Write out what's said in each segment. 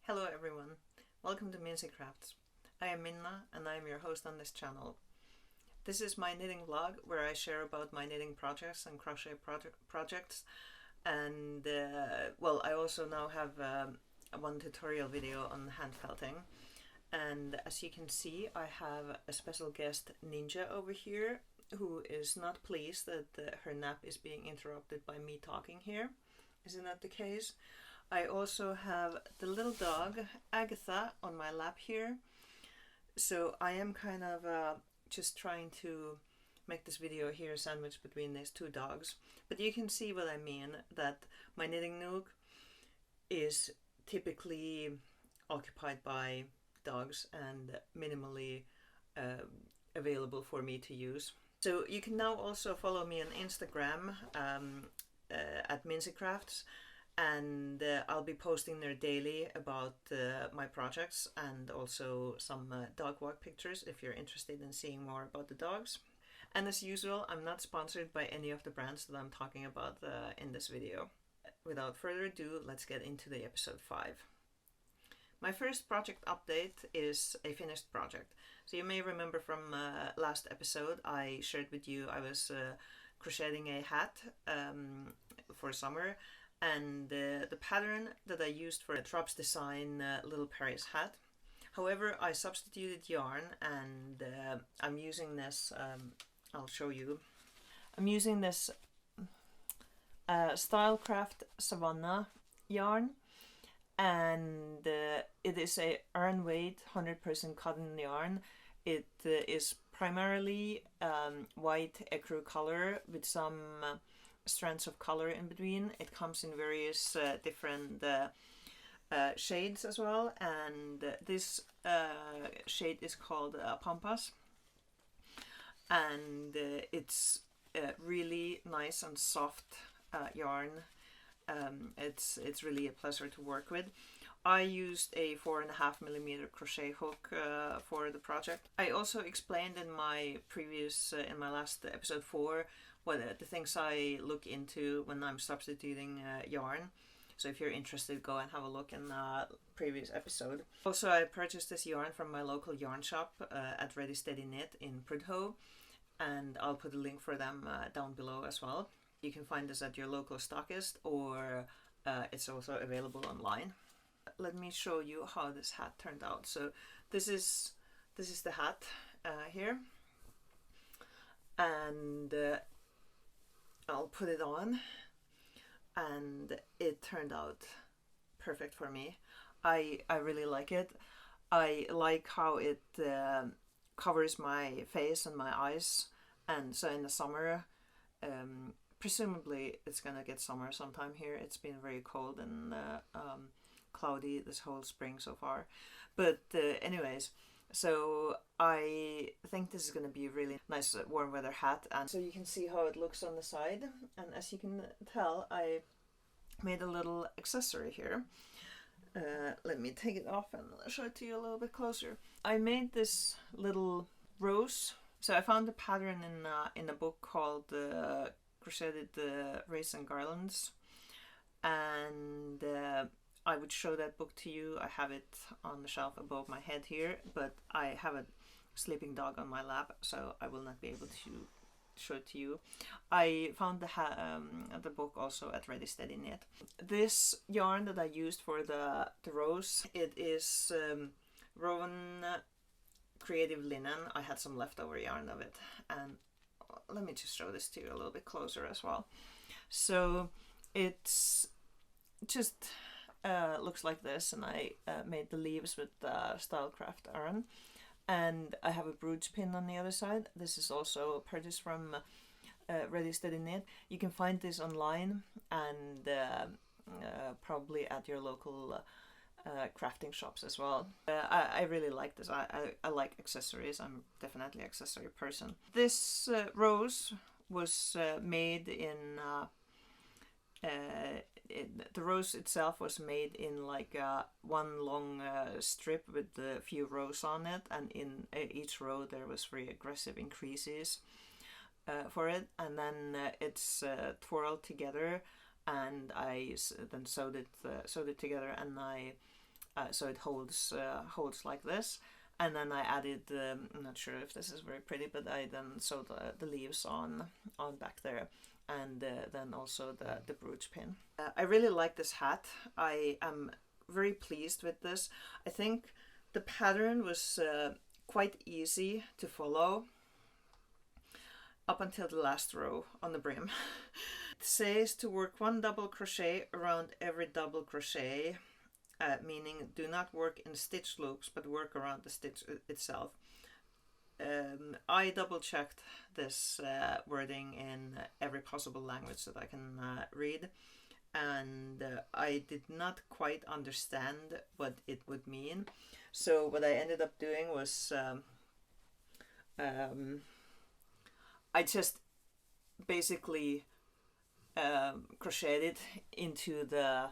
Hello everyone, welcome to MinseyCrafts. I am Minna and I am your host on this channel. This is my knitting vlog where I share about my knitting projects and crochet projects, and I also now have one tutorial video on hand felting. And as you can see, I have a special guest, Ninja, over here, who is not pleased that her nap is being interrupted by me talking here. Isn't that the case? I also have the little dog, Agatha, on my lap here. So I am kind of just trying to make this video here sandwiched between these two dogs. But you can see what I mean, that my knitting nook is typically occupied by dogs and minimally available for me to use. So you can now also follow me on Instagram at MinseyCrafts. And I'll be posting there daily about my projects and also some dog walk pictures if you're interested in seeing more about the dogs. And as usual, I'm not sponsored by any of the brands that I'm talking about in this video. Without further ado, let's get into the episode 5. My first project update is a finished project. So you may remember from last episode I shared with you I was crocheting a hat for summer. And the pattern that I used for the Drops Design Little Paris hat. However, I substituted yarn and I'm using this, I'll show you. I'm using this Stylecraft Savannah yarn, and it is a iron weight 100% cotton yarn. It is primarily white ecru color with some strands of color in between. It comes in various different shades as well, and this shade is called Pampas, and it's really nice and soft yarn. It's really a pleasure to work with. I used a 4.5mm crochet hook for the project. I also explained in my previous, in my last episode 4, what the things I look into when I'm substituting yarn. So if you're interested, go and have a look in the previous episode. Also, I purchased this yarn from my local yarn shop at Ready Steady Knit in Prudhoe, and I'll put a link for them down below as well. You can find this at your local stockist, or it's also available online. Let me show you how this hat turned out. So this is the hat here, and I'll put it on, and it turned out perfect for me. I really like it. I like how it covers my face and my eyes, and so in the summer, presumably it's gonna get summer sometime here. It's been very cold and cloudy this whole spring so far, but anyways, so I think this is going to be a really nice warm weather hat. And so you can see how it looks on the side, and as you can tell, I made a little accessory here. Let me take it off and show it to you a little bit closer. I made this little rose. So I found the pattern in a book called Crocheted Wreaths and Garlands, and I would show that book to you. I have it on the shelf above my head here, but I have a sleeping dog on my lap, so I will not be able to show it to you. I found the book also at Ready Steady Knit. This yarn that I used for the rose, it is Rowan Creative Linen. I had some leftover yarn of it, and let me just show this to you a little bit closer as well. So it's just looks like this, and I made the leaves with Stylecraft iron, and I have a brooch pin on the other side. This is also purchased from Ready Steady Knit. You can find this online and probably at your local crafting shops as well. I really like this. I like accessories. I'm definitely an accessory person. This rose was made in the rose itself was made in like one long strip with a few rows on it, and in each row there was very aggressive increases for it, and then it's twirled together, and I then sewed it together, and I so it holds like this. And then I added, I'm not sure if this is very pretty, but I then sewed the leaves on back there, and then also the brooch pin. I really like this hat. I am very pleased with this. I think the pattern was quite easy to follow up until the last row on the brim. It says to work 1 double crochet around every double crochet, meaning do not work in stitch loops but work around the stitch itself. I double checked this wording in every possible language that I can read, and I did not quite understand what it would mean. So what I ended up doing was I just basically crocheted into the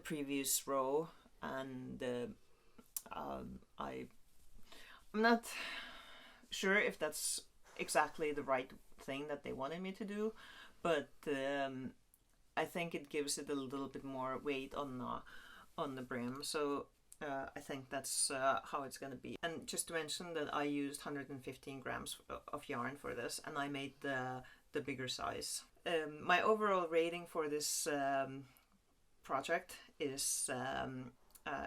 previous row, and I'm not sure if that's exactly the right thing that they wanted me to do, but I think it gives it a little bit more weight on the brim. So I think that's how it's going to be. And just to mention that I used 115 grams of yarn for this, and I made the bigger size. My overall rating for this project is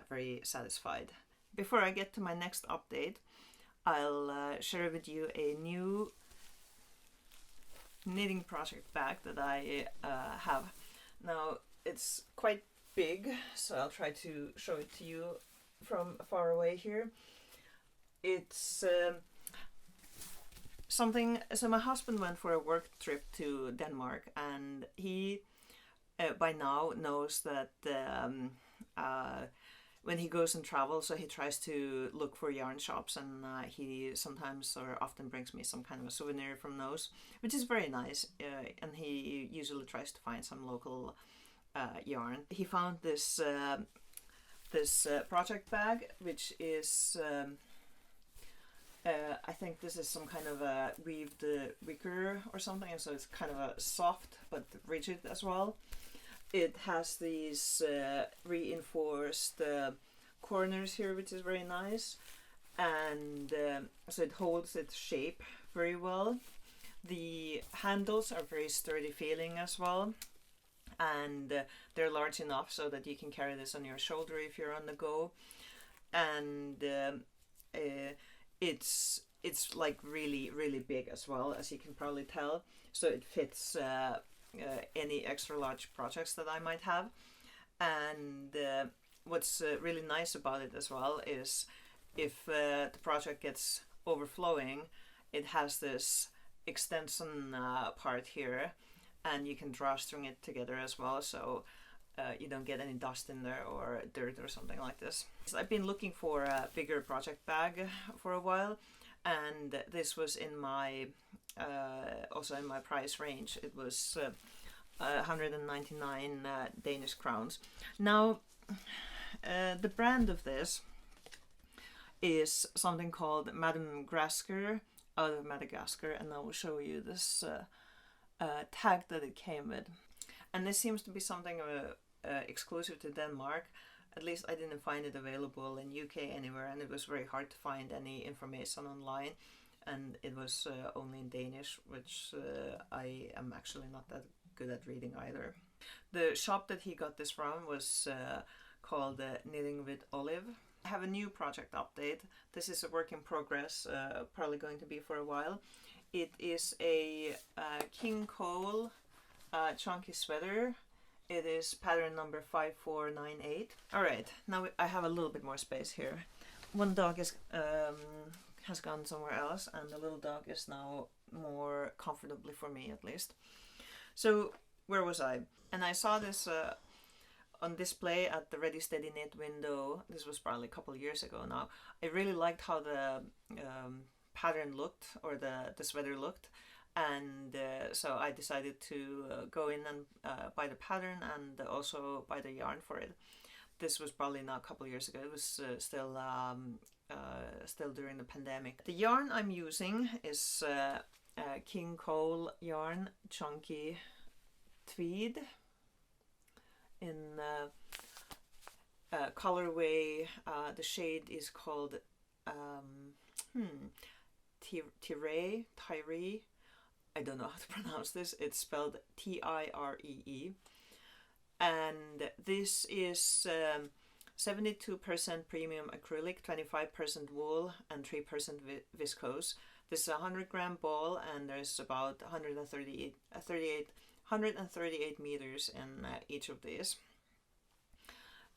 very satisfied. Before I get to my next update, I'll share with you a new knitting project bag that I have. Now it's quite big, so I'll try to show it to you from far away here. It's something, so my husband went for a work trip to Denmark, and he by now knows that when he goes and travels, so he tries to look for yarn shops, and he sometimes or often brings me some kind of a souvenir from those, which is very nice, and he usually tries to find some local yarn. He found this project bag, which is I think this is some kind of a weaved wicker or something, and so it's kind of a soft but rigid as well. It has these reinforced corners here, which is very nice, and so it holds its shape very well. The handles are very sturdy feeling as well, and they're large enough so that you can carry this on your shoulder if you're on the go, and it's like really big as well, as you can probably tell, so it fits any extra large projects that I might have. And what's really nice about it as well is if the project gets overflowing, it has this extension part here, and you can drawstring it together as well, so you don't get any dust in there or dirt or something like this. So I've been looking for a bigger project bag for a while, and this was in my also in my price range. It was 199 Danish crowns. Now the brand of this is something called Madame Grasker out of Madagascar, and I will show you this tag that it came with. And this seems to be something exclusive to Denmark. At least I didn't find it available in UK anywhere, and it was very hard to find any information online, and it was only in Danish, which I am actually not that good at reading either. The shop that he got this from was called Knitting with Olive. I have a new project update. This is a work in progress, probably going to be for a while. It is a King Cole chunky sweater. It is pattern number 5498. Alright, now I have a little bit more space here. One dog is has gone somewhere else, and the little dog is now more comfortably for me, at least. So where was I? And I saw this on display at the Ready Steady Knit window. This was probably a couple of years ago now. I really liked how the pattern looked, or the sweater looked, and so I decided to go in and buy the pattern and also buy the yarn for it. This was probably not a couple of years ago. It was still during the pandemic. The yarn I'm using is King Cole yarn, chunky tweed, in colorway. The shade is called Tyree. I don't know how to pronounce this. It's spelled Tiree. And this is 72% premium acrylic, 25% wool, and 3% viscose. This is a 100-gram ball, and there's about 138 meters in each of these.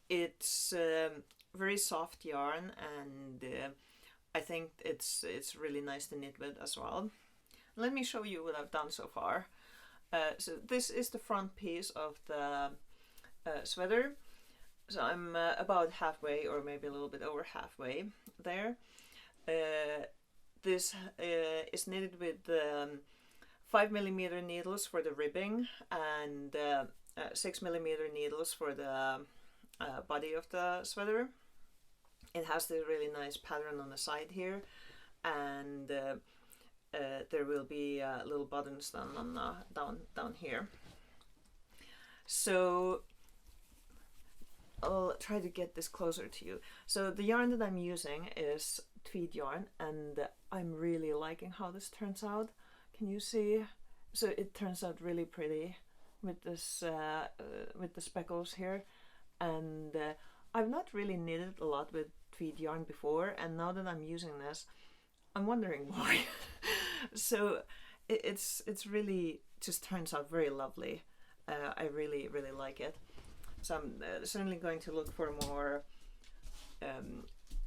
It's very soft yarn, and I think it's really nice to knit with as well. Let me show you what I've done so far. So this is the front piece of the sweater. So I'm about halfway, or maybe a little bit over halfway there. This is knitted with 5mm needles for the ribbing and 6mm needles for the body of the sweater. It has this really nice pattern on the side here, and there will be little buttons down here. So I'll try to get this closer to you. So the yarn that I'm using is Tweed yarn, and I'm really liking how this turns out. Can you see? So it turns out really pretty with this with the speckles here, and I've not really knitted a lot with Tweed yarn before, and now that I'm using this, I'm wondering why. So it's really just turns out very lovely. I really like it. So I'm certainly going to look for more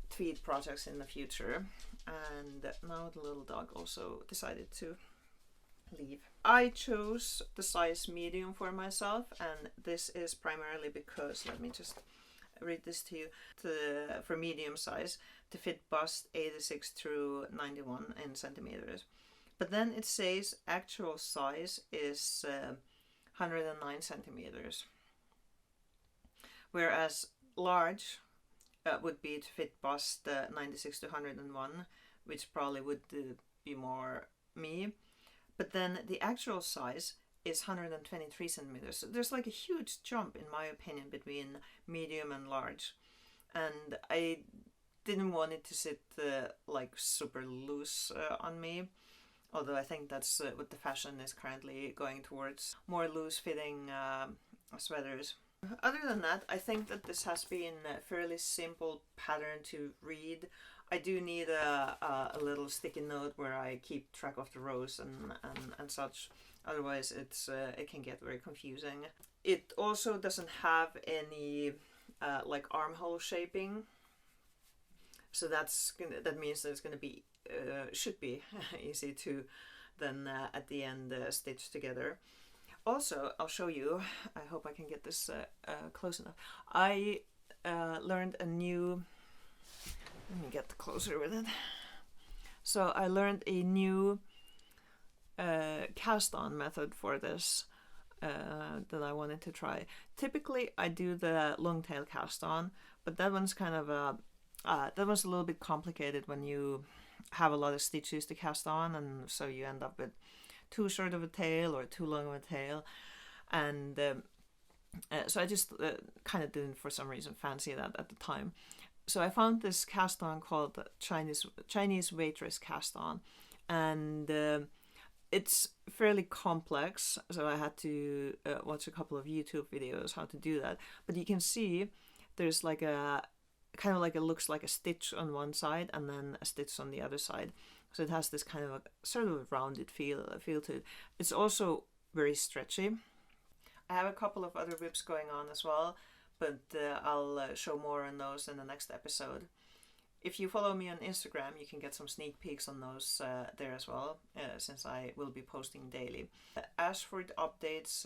Tweed projects in the future. And now the little dog also decided to leave. I chose the size medium for myself, and this is primarily because, let me just read this to you, for medium size, to fit bust 86 through 91 in centimeters. But then it says actual size is 109 centimeters. Whereas large would be to fit bust 96 to 101, which probably would be more me. But then the actual size is 123 centimeters. So there's like a huge jump, in my opinion, between medium and large. And I didn't want it to sit like super loose on me. Although I think that's what the fashion is currently going towards. More loose fitting sweaters. Other than that, I think that this has been a fairly simple pattern to read. I do need a little sticky note where I keep track of the rows and such. Otherwise, it can get very confusing. It also doesn't have any like armhole shaping, so that means that it's going to be should be easy to then at the end stitch together. Also, I'll show you. I hope I can get this close enough. I learned a new. Let me get closer with it. So I learned a new cast-on method for this that I wanted to try. Typically, I do the long tail cast-on, but that one's kind of that one's a little bit complicated when you have a lot of stitches to cast on, and so you end up with too short of a tail or too long of a tail, and so I just kind of didn't for some reason fancy that at the time. So I found this cast on called Chinese waitress cast on, and it's fairly complex, so I had to watch a couple of YouTube videos how to do that. But you can see there's like a kind of like it looks like a stitch on one side and then a stitch on the other side. So it has this kind of a sort of a rounded feel to it. It's also very stretchy. I have a couple of other whips going on as well, but I'll show more on those in the next episode. If you follow me on Instagram, you can get some sneak peeks on those there as well, since I will be posting daily. As for the updates,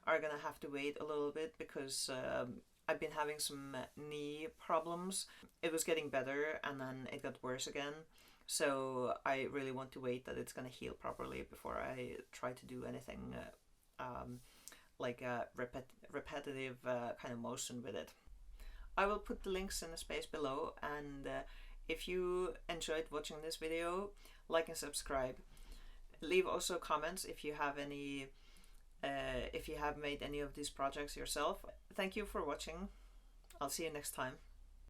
are gonna have to wait a little bit because I've been having some knee problems. It was getting better and then it got worse again. So I really want to wait that it's gonna heal properly before I try to do anything like a repetitive kind of motion with it. I will put the links in the space below, and if you enjoyed watching this video, like and subscribe. Leave also comments if you have any, if you have made any of these projects yourself. Thank you for watching. I'll see you next time.